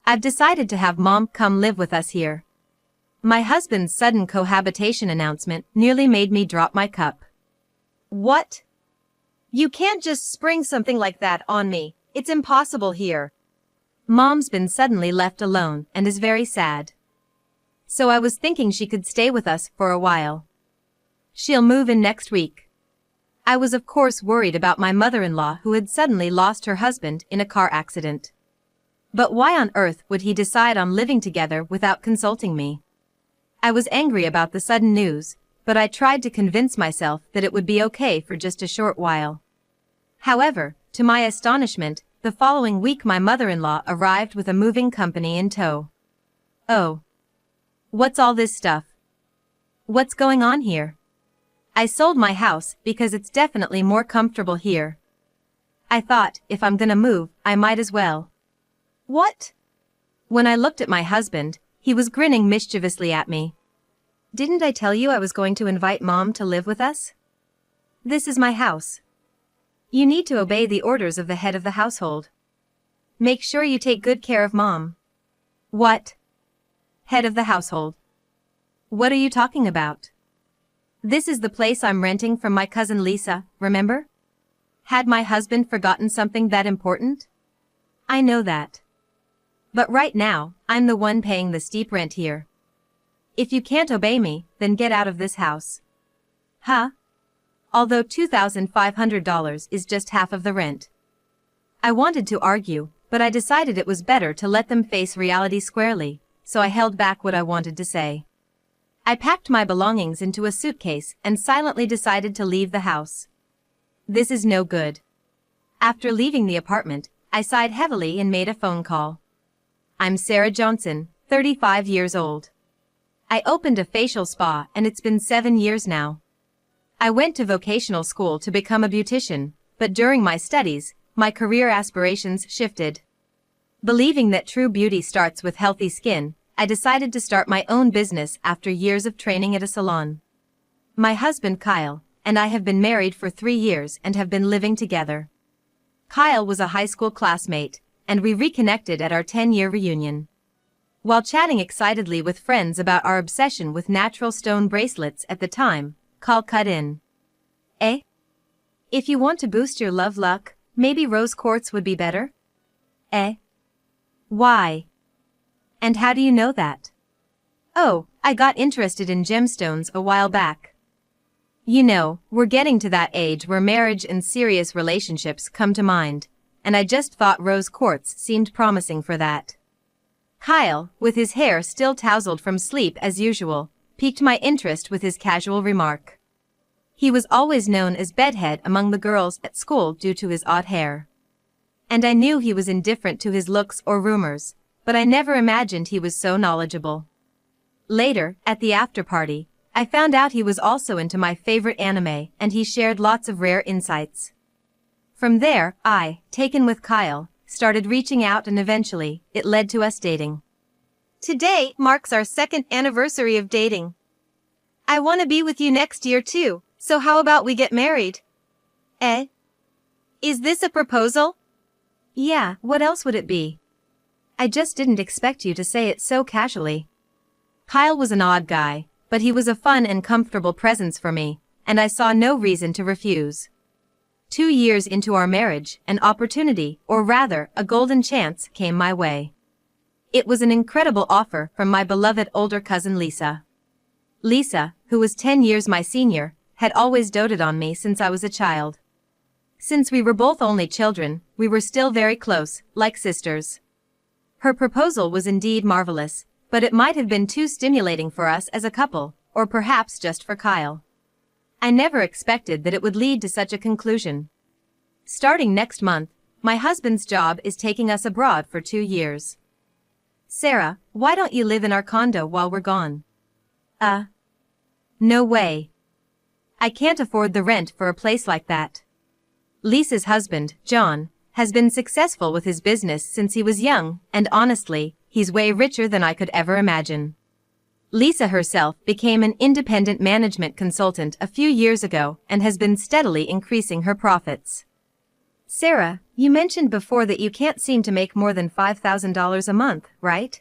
I've decided to have Mom come live with us here. My husband's sudden cohabitation announcement nearly made me drop my cup. What? You can't just spring something like that on me. It's impossible here. Mom's been suddenly left alone and is very sad. So I was thinking she could stay with us for a while. She'll move in next week. I was of course worried about my mother-in-law who had suddenly lost her husband in a car accident. But why on earth would he decide on living together without consulting me? I was angry about the sudden news, but I tried to convince myself that it would be okay for just a short while. However, to my astonishment, the following week my mother-in-law arrived with a moving company in tow. Oh. What's all this stuff? What's going on here? I sold my house because it's definitely more comfortable here. I thought, if I'm gonna move, I might as well. What? When I looked at my husband, he was grinning mischievously at me. Didn't I tell you I was going to invite Mom to live with us? This is my house. You need to obey the orders of the head of the household. Make sure you take good care of Mom. What? Head of the household. What are you talking about? This is the place I'm renting from my cousin Lisa, remember? Had my husband forgotten something that important? I know that. But right now, I'm the one paying the steep rent here. If you can't obey me, then get out of this house. Huh? Although $2,500 is just half of the rent. I wanted to argue, but I decided it was better to let them face reality squarely, so I held back what I wanted to say. I packed my belongings into a suitcase and silently decided to leave the house. This is no good. After leaving the apartment, I sighed heavily and made a phone call. I'm Sarah Johnson, 35 years old. I opened a facial spa and it's been 7 years now. I went to vocational school to become a beautician, but during my studies, my career aspirations shifted. Believing that true beauty starts with healthy skin, I decided to start my own business after years of training at a salon. My husband Kyle and I have been married for 3 years and have been living together. Kyle was a high school classmate, and we reconnected at our 10-year reunion. While chatting excitedly with friends about our obsession with natural stone bracelets at the time, Kyle cut in. If you want to boost your love luck, maybe rose quartz would be better? Why? And how do you know that? Oh, I got interested in gemstones a while back. You know, we're getting to that age where marriage and serious relationships come to mind, and I just thought rose quartz seemed promising for that. Kyle, with his hair still tousled from sleep as usual, piqued my interest with his casual remark. He was always known as bedhead among the girls at school due to his odd hair. And I knew he was indifferent to his looks or rumors, but I never imagined he was so knowledgeable. Later, at the after-party, I found out he was also into my favorite anime and he shared lots of rare insights. From there, I, taken with Kyle, started reaching out and eventually, it led to us dating. Today marks our 2nd anniversary of dating. I want to be with you next year too, so how about we get married? Is this a proposal? Yeah, what else would it be? I just didn't expect you to say it so casually. Kyle was an odd guy, but he was a fun and comfortable presence for me, and I saw no reason to refuse. 2 years into our marriage, an opportunity, or rather, a golden chance, came my way. It was an incredible offer from my beloved older cousin Lisa. Lisa, who was 10 years my senior, had always doted on me since I was a child. Since we were both only children, we were still very close, like sisters. Her proposal was indeed marvelous, but it might have been too stimulating for us as a couple, or perhaps just for Kyle. I never expected that it would lead to such a conclusion. Starting next month, my husband's job is taking us abroad for 2 years. Sarah, why don't you live in our condo while we're gone? No way. I can't afford the rent for a place like that. Lisa's husband, John, has been successful with his business since he was young, and honestly, he's way richer than I could ever imagine. Lisa herself became an independent management consultant a few years ago and has been steadily increasing her profits. Sarah, You mentioned before that you can't seem to make more than $5,000 a month, right?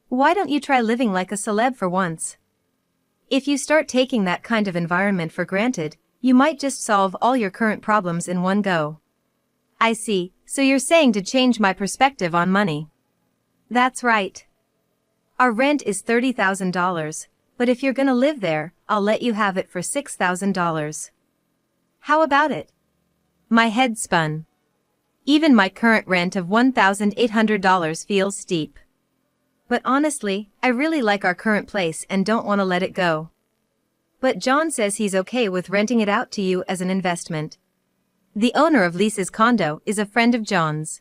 Why don't you try living like a celeb for once? If you start taking that kind of environment for granted, you might just solve all your current problems in one go. I see, so you're saying to change my perspective on money. That's right. Our rent is $30,000, but if you're gonna live there, I'll let you have it for $6,000. How about it? My head spun. Even my current rent of $1,800 feels steep. But honestly, I really like our current place and don't want to let it go. But John says he's okay with renting it out to you as an investment. The owner of Lisa's condo is a friend of John's.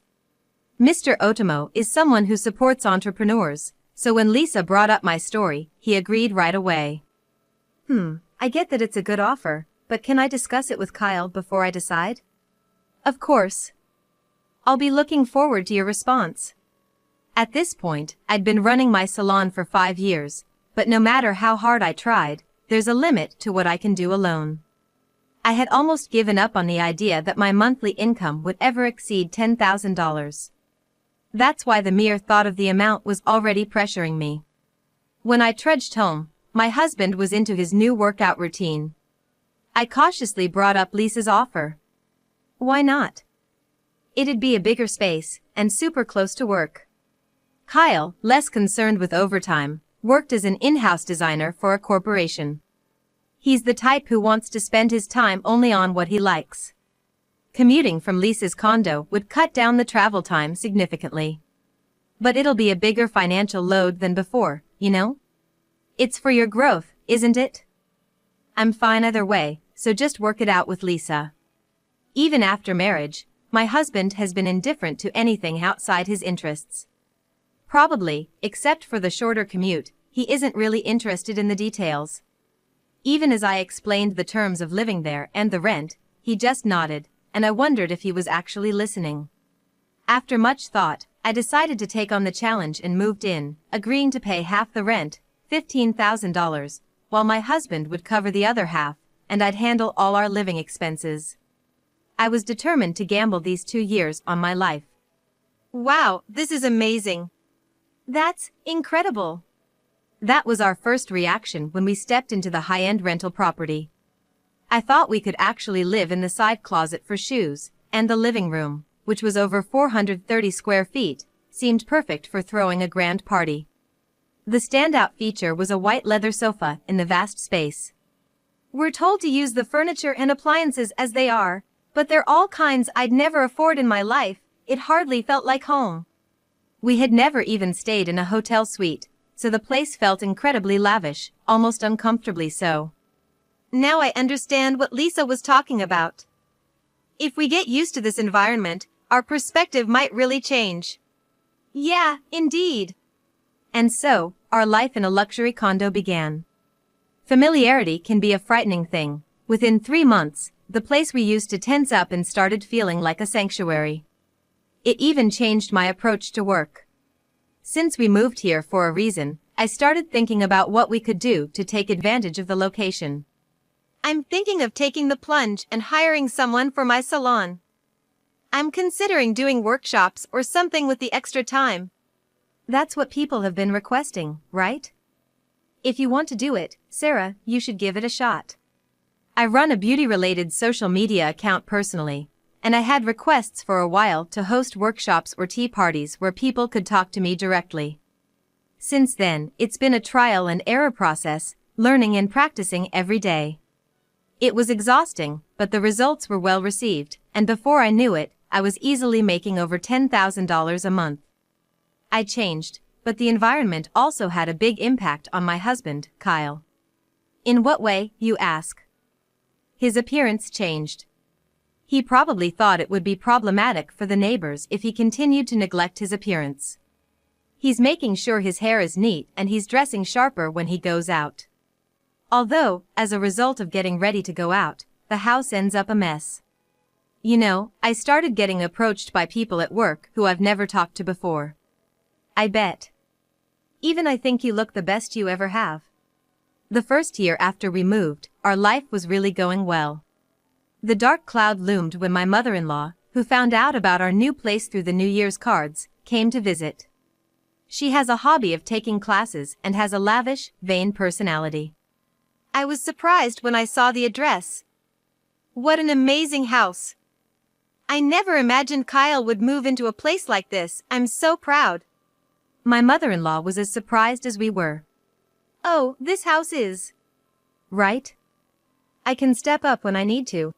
Mr. Otomo is someone who supports entrepreneurs, so when Lisa brought up my story, he agreed right away. I get that it's a good offer, but can I discuss it with Kyle before I decide? Of course. I'll be looking forward to your response. At this point, I'd been running my salon for 5 years, but no matter how hard I tried, there's a limit to what I can do alone. I had almost given up on the idea that my monthly income would ever exceed $10,000. That's why the mere thought of the amount was already pressuring me. When I trudged home, my husband was into his new workout routine. I cautiously brought up Lisa's offer. Why not? It'd be a bigger space, and super close to work. Kyle, less concerned with overtime, worked as an in-house designer for a corporation. He's the type who wants to spend his time only on what he likes. Commuting from Lisa's condo would cut down the travel time significantly. But it'll be a bigger financial load than before, you know? It's for your growth, isn't it? I'm fine either way, so just work it out with Lisa. Even after marriage, my husband has been indifferent to anything outside his interests. Probably, except for the shorter commute, he isn't really interested in the details. Even as I explained the terms of living there and the rent, he just nodded, and I wondered if he was actually listening. After much thought, I decided to take on the challenge and moved in, agreeing to pay half the rent, $15,000, while my husband would cover the other half, and I'd handle all our living expenses. I was determined to gamble these 2 years on my life. Wow, this is amazing. That's incredible. That was our first reaction when we stepped into the high-end rental property. I thought we could actually live in the side closet for shoes, and the living room, which was over 430 square feet, seemed perfect for throwing a grand party. The standout feature was a white leather sofa in the vast space. We're told to use the furniture and appliances as they are, but they're all kinds I'd never afford in my life. It hardly felt like home. We had never even stayed in a hotel suite, so the place felt incredibly lavish, almost uncomfortably so. Now I understand what Lisa was talking about. If we get used to this environment, our perspective might really change. Yeah, indeed. And so, our life in a luxury condo began. Familiarity can be a frightening thing. Within 3 months, the place we used to tense up and started feeling like a sanctuary. It even changed my approach to work. Since we moved here for a reason, I started thinking about what we could do to take advantage of the location. I'm thinking of taking the plunge and hiring someone for my salon. I'm considering doing workshops or something with the extra time. That's what people have been requesting, right? If you want to do it, Sarah, you should give it a shot. I run a beauty-related social media account personally, and I had requests for a while to host workshops or tea parties where people could talk to me directly. Since then, it's been a trial and error process, learning and practicing every day. It was exhausting, but the results were well received, and before I knew it, I was easily making over $10,000 a month. I changed, but the environment also had a big impact on my husband, Kyle. In what way, you ask? His appearance changed. He probably thought it would be problematic for the neighbors if he continued to neglect his appearance. He's making sure his hair is neat and he's dressing sharper when he goes out. Although, as a result of getting ready to go out, the house ends up a mess. You know, I started getting approached by people at work who I've never talked to before. I bet. Even I think you look the best you ever have. The first year after we moved, our life was really going well. The dark cloud loomed when my mother-in-law, who found out about our new place through the New Year's cards, came to visit. She has a hobby of taking classes and has a lavish, vain personality. I was surprised when I saw the address. What an amazing house. I never imagined Kyle would move into a place like this. I'm so proud. My mother-in-law was as surprised as we were. Oh, this house is. Right? I can step up when I need to,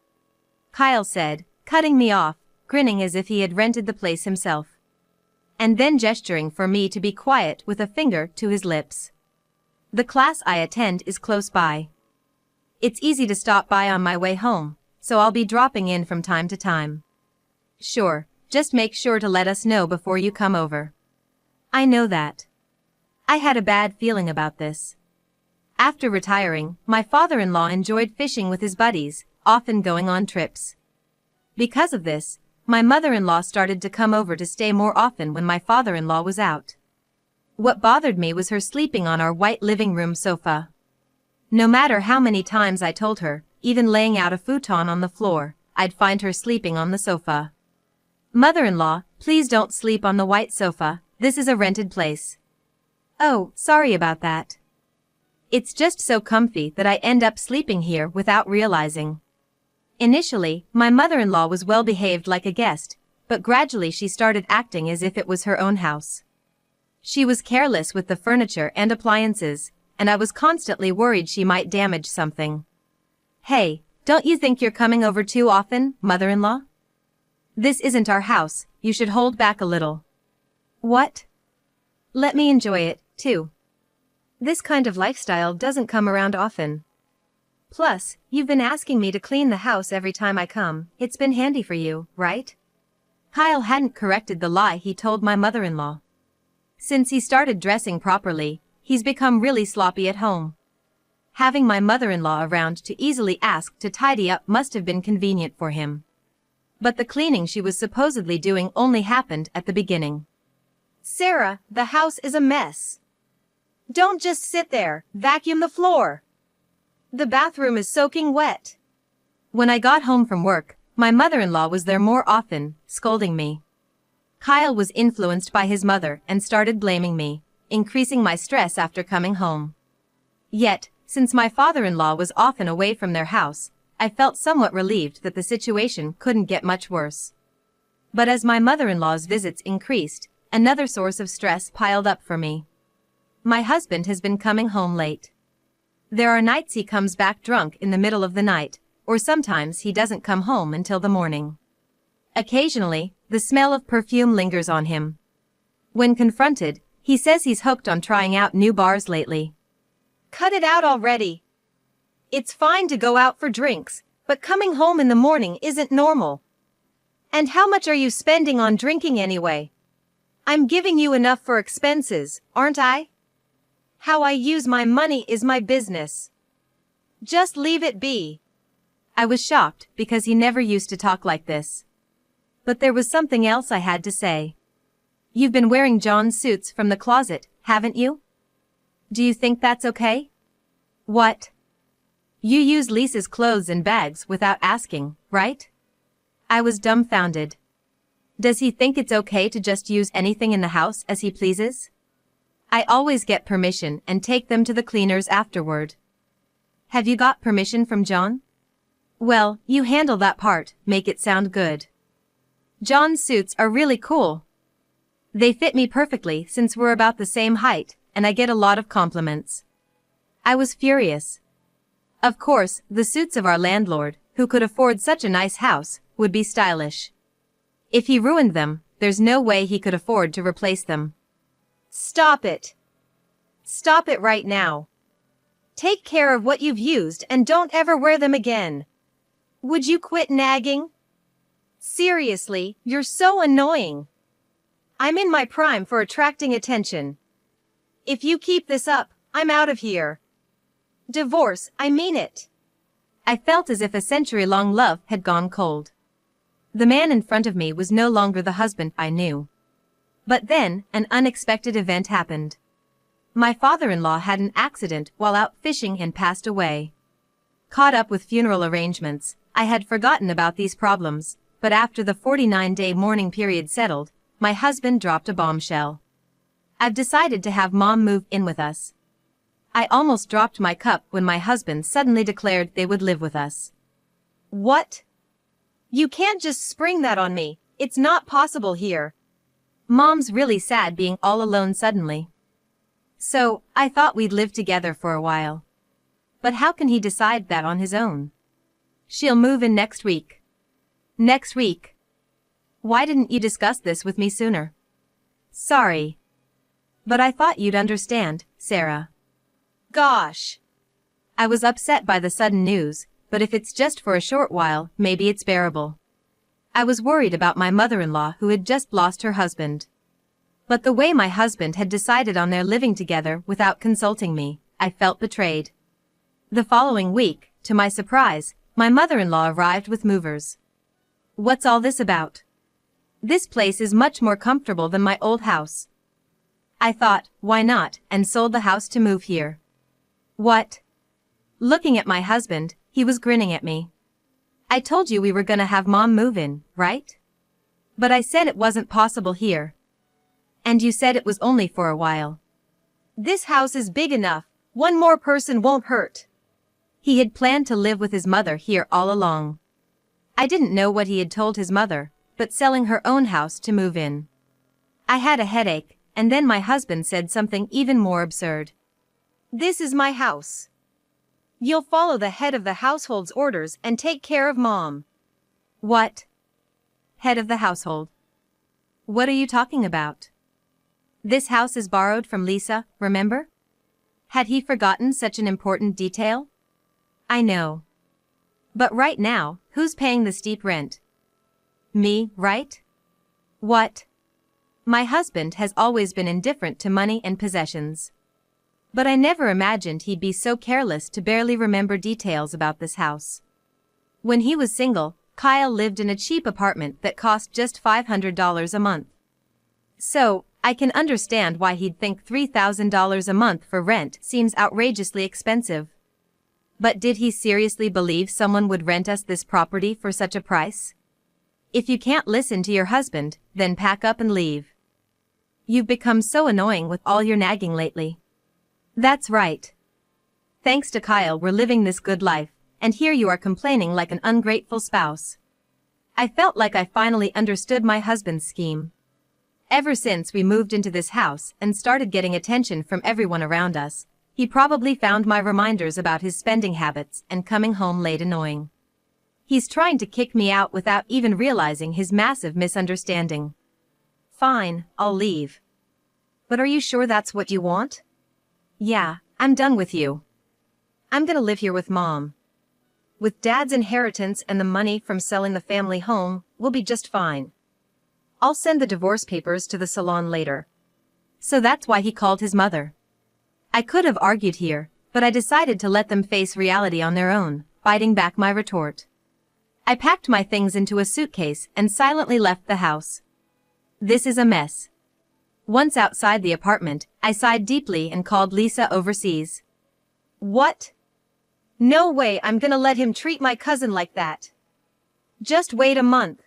Kyle said, cutting me off, grinning as if he had rented the place himself. And then gesturing for me to be quiet with a finger to his lips. The class I attend is close by. It's easy to stop by on my way home, so I'll be dropping in from time to time. Sure, just make sure to let us know before you come over. I know that. I had a bad feeling about this. After retiring, my father-in-law enjoyed fishing with his buddies, often going on trips. Because of this, my mother-in-law started to come over to stay more often when my father-in-law was out. What bothered me was her sleeping on our white living room sofa. No matter how many times I told her, even laying out a futon on the floor, I'd find her sleeping on the sofa. Mother-in-law, please don't sleep on the white sofa, this is a rented place. Oh, sorry about that. It's just so comfy that I end up sleeping here without realizing. Initially, my mother-in-law was well behaved like a guest, but gradually she started acting as if it was her own house. She was careless with the furniture and appliances, and I was constantly worried she might damage something. Hey, don't you think you're coming over too often, mother-in-law? This isn't our house, you should hold back a little. What? Let me enjoy it, too. This kind of lifestyle doesn't come around often. Plus, you've been asking me to clean the house every time I come, it's been handy for you, right? Kyle hadn't corrected the lie he told my mother-in-law. Since he started dressing properly, he's become really sloppy at home. Having my mother-in-law around to easily ask to tidy up must have been convenient for him. But the cleaning she was supposedly doing only happened at the beginning. Sarah, the house is a mess. Don't just sit there, vacuum the floor. The bathroom is soaking wet. When I got home from work, my mother-in-law was there more often, scolding me. Kyle was influenced by his mother and started blaming me, increasing my stress after coming home. Yet, since my father-in-law was often away from their house, I felt somewhat relieved that the situation couldn't get much worse. But as my mother-in-law's visits increased, another source of stress piled up for me. My husband has been coming home late. There are nights he comes back drunk in the middle of the night, or sometimes he doesn't come home until the morning. Occasionally, the smell of perfume lingers on him. When confronted, he says he's hooked on trying out new bars lately. Cut it out already. It's fine to go out for drinks, but coming home in the morning isn't normal. And how much are you spending on drinking anyway? I'm giving you enough for expenses, aren't I? How I use my money is my business. Just leave it be. I was shocked because he never used to talk like this. But there was something else I had to say. You've been wearing John's suits from the closet, haven't you? Do you think that's okay? What? You use Lisa's clothes and bags without asking, right? I was dumbfounded. Does he think it's okay to just use anything in the house as he pleases? I always get permission and take them to the cleaners afterward. Have you got permission from John? Well, you handle that part, make it sound good. John's suits are really cool. They fit me perfectly since we're about the same height, and I get a lot of compliments. I was furious. Of course, the suits of our landlord, who could afford such a nice house, would be stylish. If he ruined them, there's no way he could afford to replace them. Stop it. Stop it right now. Take care of what you've used and don't ever wear them again. Would you quit nagging? Seriously, you're so annoying. I'm in my prime for attracting attention. If you keep this up, I'm out of here. Divorce, I mean it. I felt as if a century-long love had gone cold. The man in front of me was no longer the husband I knew. But then, an unexpected event happened. My father-in-law had an accident while out fishing and passed away. Caught up with funeral arrangements, I had forgotten about these problems, but after the 49-day mourning period settled, my husband dropped a bombshell. I've decided to have Mom move in with us. I almost dropped my cup when my husband suddenly declared they would live with us. What? You can't just spring that on me. It's not possible here. Mom's really sad being all alone suddenly. So, I thought we'd live together for a while. But how can he decide that on his own? She'll move in next week. Next week? Why didn't you discuss this with me sooner? Sorry. But I thought you'd understand, Sarah. Gosh. I was upset by the sudden news, but if it's just for a short while, maybe it's bearable. I was worried about my mother-in-law who had just lost her husband. But the way my husband had decided on their living together without consulting me, I felt betrayed. The following week, to my surprise, my mother-in-law arrived with movers. What's all this about? This place is much more comfortable than my old house. I thought, why not, and sold the house to move here. What? Looking at my husband, he was grinning at me. I told you we were gonna have Mom move in, right? But I said it wasn't possible here. And you said it was only for a while. This house is big enough. One more person won't hurt. He had planned to live with his mother here all along. I didn't know what he had told his mother, but selling her own house to move in. I had a headache, and then my husband said something even more absurd. This is my house. You'll follow the head of the household's orders and take care of Mom. What? Head of the household? What are you talking about? This house is borrowed from Lisa, remember? Had he forgotten such an important detail? I know. But right now, who's paying the steep rent? Me, right? What? My husband has always been indifferent to money and possessions. But I never imagined he'd be so careless to barely remember details about this house. When he was single, Kyle lived in a cheap apartment that cost just $500 a month. So, I can understand why he'd think $3,000 a month for rent seems outrageously expensive. But did he seriously believe someone would rent us this property for such a price? If you can't listen to your husband, then pack up and leave. You've become so annoying with all your nagging lately. That's right. Thanks to Kyle, we're living this good life, and here you are complaining like an ungrateful spouse. I felt like I finally understood my husband's scheme. Ever since we moved into this house and started getting attention from everyone around us, he probably found my reminders about his spending habits and coming home late annoying. He's trying to kick me out without even realizing his massive misunderstanding. Fine, I'll leave. But are you sure that's what you want? Yeah, I'm done with you. I'm gonna live here with Mom. With Dad's inheritance and the money from selling the family home, we'll be just fine. I'll send the divorce papers to the salon later. So that's why he called his mother. I could have argued here, but I decided to let them face reality on their own, biting back my retort. I packed my things into a suitcase and silently left the house. This is a mess. Once outside the apartment, I sighed deeply and called Lisa overseas. What? No way I'm gonna let him treat my cousin like that. Just wait a month.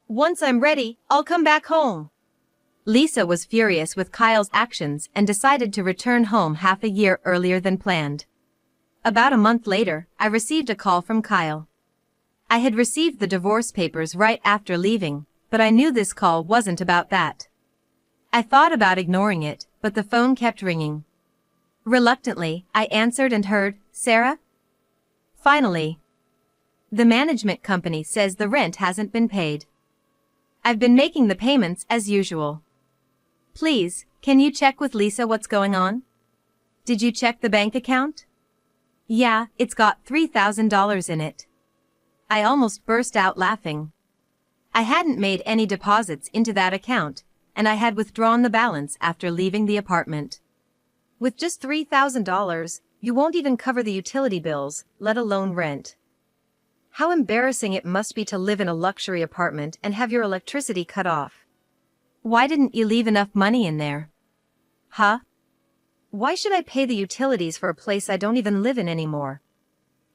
Once I'm ready, I'll come back home. Lisa was furious with Kyle's actions and decided to return home half a year earlier than planned. About a month later, I received a call from Kyle. I had received the divorce papers right after leaving, but I knew this call wasn't about that. I thought about ignoring it, but the phone kept ringing. Reluctantly, I answered and heard, "Sarah?" Finally. The management company says the rent hasn't been paid. I've been making the payments as usual. Please, can you check with Lisa what's going on? Did you check the bank account? Yeah, it's got $3,000 in it. I almost burst out laughing. I hadn't made any deposits into that account, and I had withdrawn the balance after leaving the apartment. With just $3,000, you won't even cover the utility bills, let alone rent. How embarrassing it must be to live in a luxury apartment and have your electricity cut off. Why didn't you leave enough money in there? Huh? Why should I pay the utilities for a place I don't even live in anymore?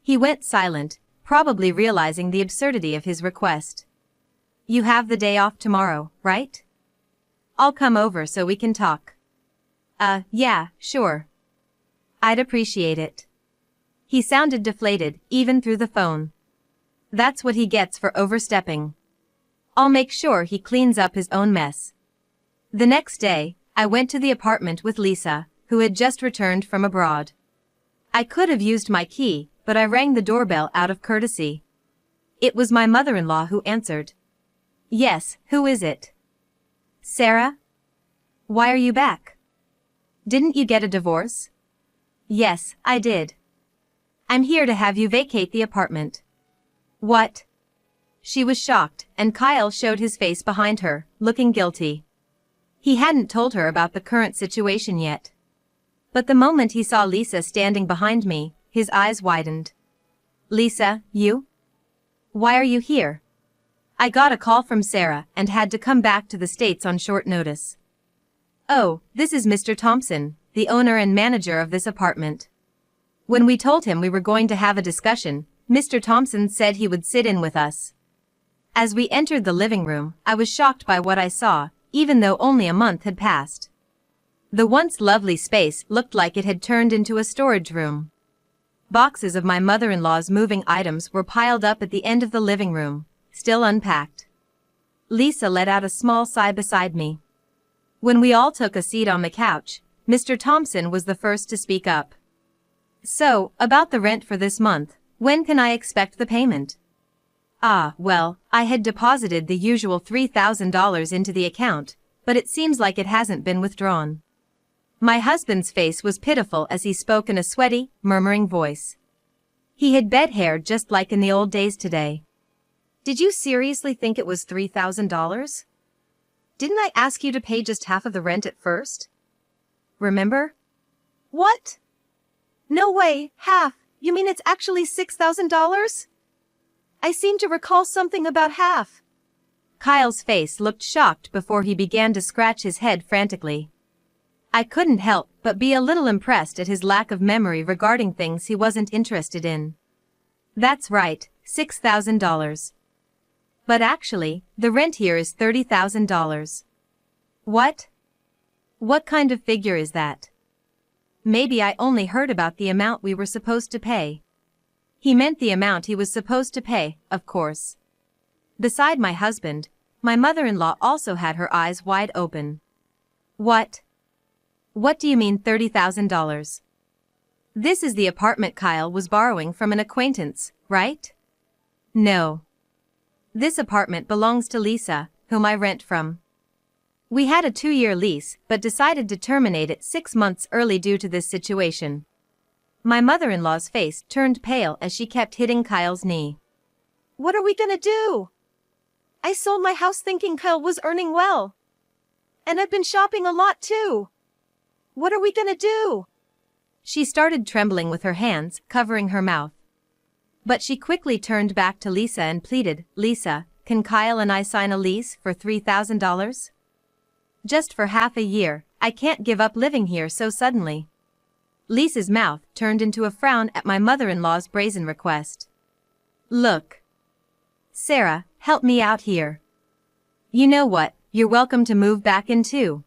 He went silent, probably realizing the absurdity of his request. You have the day off tomorrow, right? I'll come over so we can talk. Yeah, sure. I'd appreciate it. He sounded deflated, even through the phone. That's what he gets for overstepping. I'll make sure he cleans up his own mess. The next day, I went to the apartment with Lisa, who had just returned from abroad. I could have used my key, but I rang the doorbell out of courtesy. It was my mother-in-law who answered. Yes, who is it? Sarah? Why are you back? Didn't you get a divorce? Yes, I did. I'm here to have you vacate the apartment. What? She was shocked, and Kyle showed his face behind her, looking guilty. He hadn't told her about the current situation yet. But the moment he saw Lisa standing behind me, his eyes widened. Lisa, you? Why are you here? I got a call from Sarah and had to come back to the States on short notice. Oh, this is Mr. Thompson, the owner and manager of this apartment. When we told him we were going to have a discussion, Mr. Thompson said he would sit in with us. As we entered the living room, I was shocked by what I saw, even though only a month had passed. The once lovely space looked like it had turned into a storage room. Boxes of my mother-in-law's moving items were piled up at the end of the living room, still unpacked. Lisa let out a small sigh beside me. When we all took a seat on the couch, Mr. Thompson was the first to speak up. So, about the rent for this month, when can I expect the payment? Well, I had deposited the usual $3,000 into the account, but it seems like it hasn't been withdrawn. My husband's face was pitiful as he spoke in a sweaty, murmuring voice. He had bed hair just like in the old days today. Did you seriously think it was $3,000? Didn't I ask you to pay just half of the rent at first? Remember? What? No way, half. You mean it's actually $6,000? I seem to recall something about half. Kyle's face looked shocked before he began to scratch his head frantically. I couldn't help but be a little impressed at his lack of memory regarding things he wasn't interested in. That's right, $6,000. But actually, the rent here is $30,000. What? What kind of figure is that? Maybe I only heard about the amount we were supposed to pay. He meant the amount he was supposed to pay, of course. Beside my husband, my mother-in-law also had her eyes wide open. What? What do you mean $30,000? This is the apartment Kyle was borrowing from an acquaintance, right? No. This apartment belongs to Lisa, whom I rent from. We had a 2-year lease, but decided to terminate it 6 months early due to this situation. My mother-in-law's face turned pale as she kept hitting Kyle's knee. What are we gonna do? I sold my house thinking Kyle was earning well. And I've been shopping a lot too. What are we gonna do? She started trembling with her hands covering her mouth. But she quickly turned back to Lisa and pleaded, Lisa, can Kyle and I sign a lease for $3,000? Just for half a year, I can't give up living here so suddenly. Lisa's mouth turned into a frown at my mother-in-law's brazen request. Look. Sarah, help me out here. You know what, you're welcome to move back in too.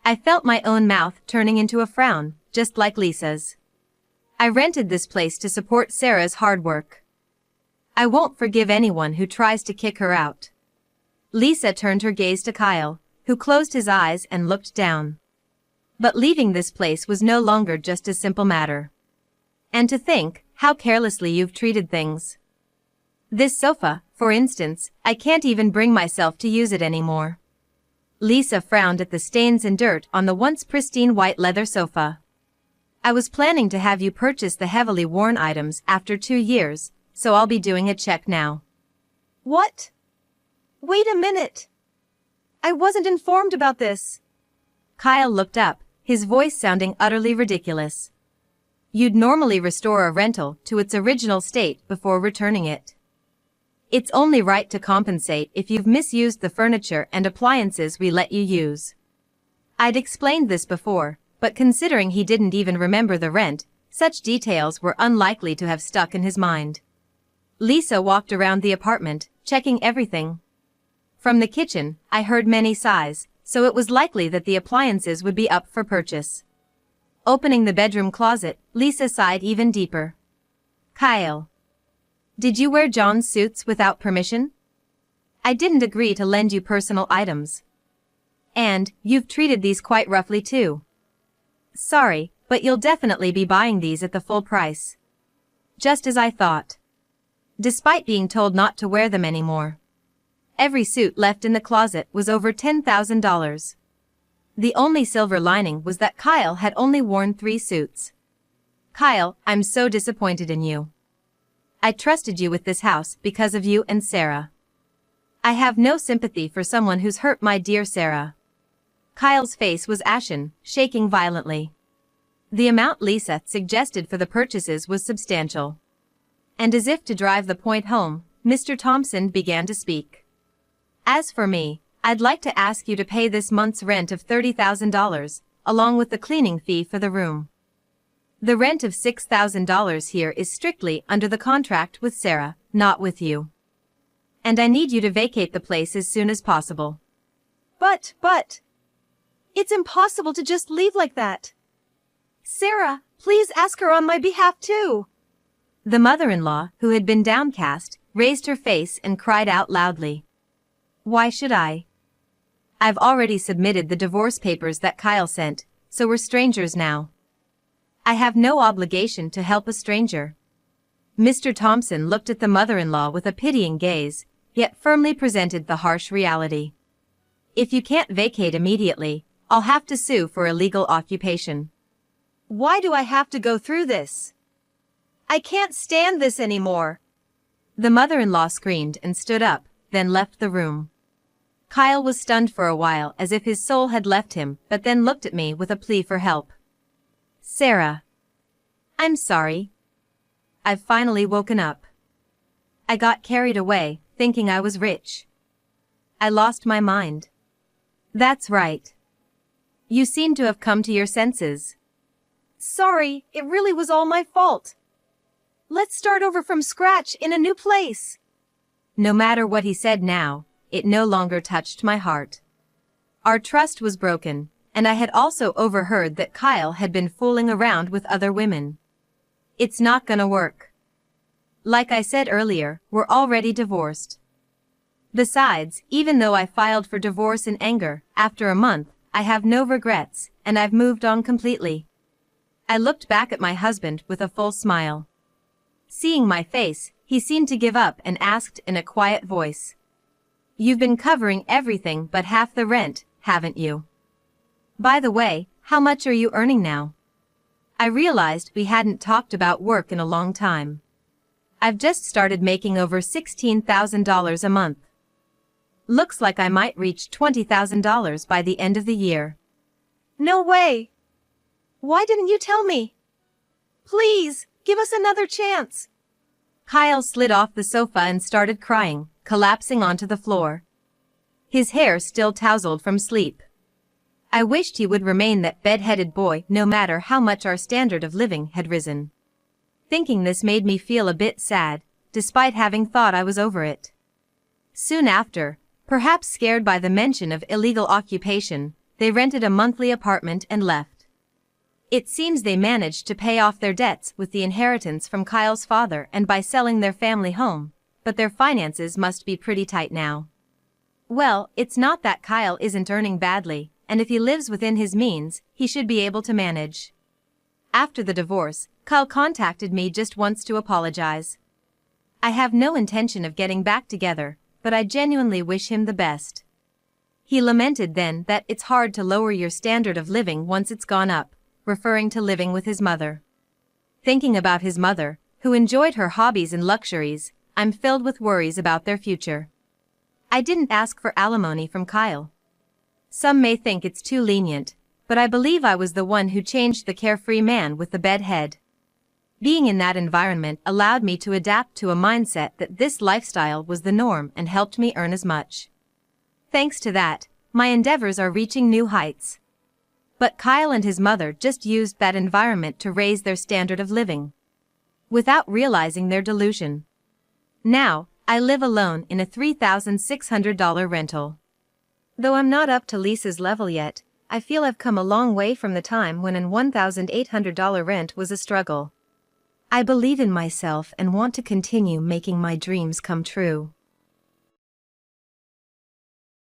I felt my own mouth turning into a frown, just like Lisa's. I rented this place to support Sarah's hard work. I won't forgive anyone who tries to kick her out. Lisa turned her gaze to Kyle, who closed his eyes and looked down. But leaving this place was no longer just a simple matter. And to think how carelessly you've treated things. This sofa, for instance, I can't even bring myself to use it anymore. Lisa frowned at the stains and dirt on the once pristine white leather sofa. I was planning to have you purchase the heavily worn items after 2 years, so I'll be doing a check now. What? Wait a minute. I wasn't informed about this. Kyle looked up, his voice sounding utterly ridiculous. You'd normally restore a rental to its original state before returning it. It's only right to compensate if you've misused the furniture and appliances we let you use. I'd explained this before, but considering he didn't even remember the rent, such details were unlikely to have stuck in his mind. Lisa walked around the apartment, checking everything. From the kitchen, I heard many sighs, so it was likely that the appliances would be up for purchase. Opening the bedroom closet, Lisa sighed even deeper. Kyle. Did you wear John's suits without permission? I didn't agree to lend you personal items. And, you've treated these quite roughly too. Sorry, but you'll definitely be buying these at the full price. Just as I thought. Despite being told not to wear them anymore. Every suit left in the closet was over $10,000. The only silver lining was that Kyle had only worn 3 suits. Kyle, I'm so disappointed in you. I trusted you with this house because of you and Sarah. I have no sympathy for someone who's hurt my dear Sarah. Kyle's face was ashen, shaking violently. The amount Lisa suggested for the purchases was substantial. And as if to drive the point home, Mr. Thompson began to speak. As for me, I'd like to ask you to pay this month's rent of $30,000, along with the cleaning fee for the room. The rent of $6,000 here is strictly under the contract with Sarah, not with you. And I need you to vacate the place as soon as possible. But, it's impossible to just leave like that. Sarah, please ask her on my behalf too. The mother-in-law, who had been downcast, raised her face and cried out loudly. Why should I? I've already submitted the divorce papers that Kyle sent, so we're strangers now. I have no obligation to help a stranger. Mr. Thompson looked at the mother-in-law with a pitying gaze, yet firmly presented the harsh reality. If you can't vacate immediately, I'll have to sue for illegal occupation. Why do I have to go through this? I can't stand this anymore. The mother-in-law screamed and stood up, then left the room. Kyle was stunned for a while as if his soul had left him, but then looked at me with a plea for help. Sarah. I'm sorry. I've finally woken up. I got carried away, thinking I was rich. I lost my mind. That's right. You seem to have come to your senses. Sorry, it really was all my fault. Let's start over from scratch in a new place. No matter what he said now, it no longer touched my heart. Our trust was broken, and I had also overheard that Kyle had been fooling around with other women. It's not gonna work. Like I said earlier, we're already divorced. Besides, even though I filed for divorce in anger, after a month, I have no regrets, and I've moved on completely. I looked back at my husband with a full smile. Seeing my face, he seemed to give up and asked in a quiet voice. You've been covering everything but half the rent, haven't you? By the way, how much are you earning now? I realized we hadn't talked about work in a long time. I've just started making over $16,000 a month. Looks like I might reach $20,000 by the end of the year. No way. Why didn't you tell me? Please, give us another chance. Kyle slid off the sofa and started crying, collapsing onto the floor. His hair still tousled from sleep. I wished he would remain that bed-headed boy no matter how much our standard of living had risen. Thinking this made me feel a bit sad, despite having thought I was over it. Soon after, perhaps scared by the mention of illegal occupation, they rented a monthly apartment and left. It seems they managed to pay off their debts with the inheritance from Kyle's father and by selling their family home, but their finances must be pretty tight now. Well, it's not that Kyle isn't earning badly, and if he lives within his means, he should be able to manage. After the divorce, Kyle contacted me just once to apologize. I have no intention of getting back together, but I genuinely wish him the best. He lamented then that it's hard to lower your standard of living once it's gone up, referring to living with his mother. Thinking about his mother, who enjoyed her hobbies and luxuries, I'm filled with worries about their future. I didn't ask for alimony from Kyle. Some may think it's too lenient, but I believe I was the one who changed the carefree man with the bed head. Being in that environment allowed me to adapt to a mindset that this lifestyle was the norm and helped me earn as much. Thanks to that, my endeavors are reaching new heights. But Kyle and his mother just used that environment to raise their standard of living, without realizing their delusion. Now, I live alone in a $3,600 rental. Though I'm not up to Lisa's level yet, I feel I've come a long way from the time when an $1,800 rent was a struggle. I believe in myself and want to continue making my dreams come true.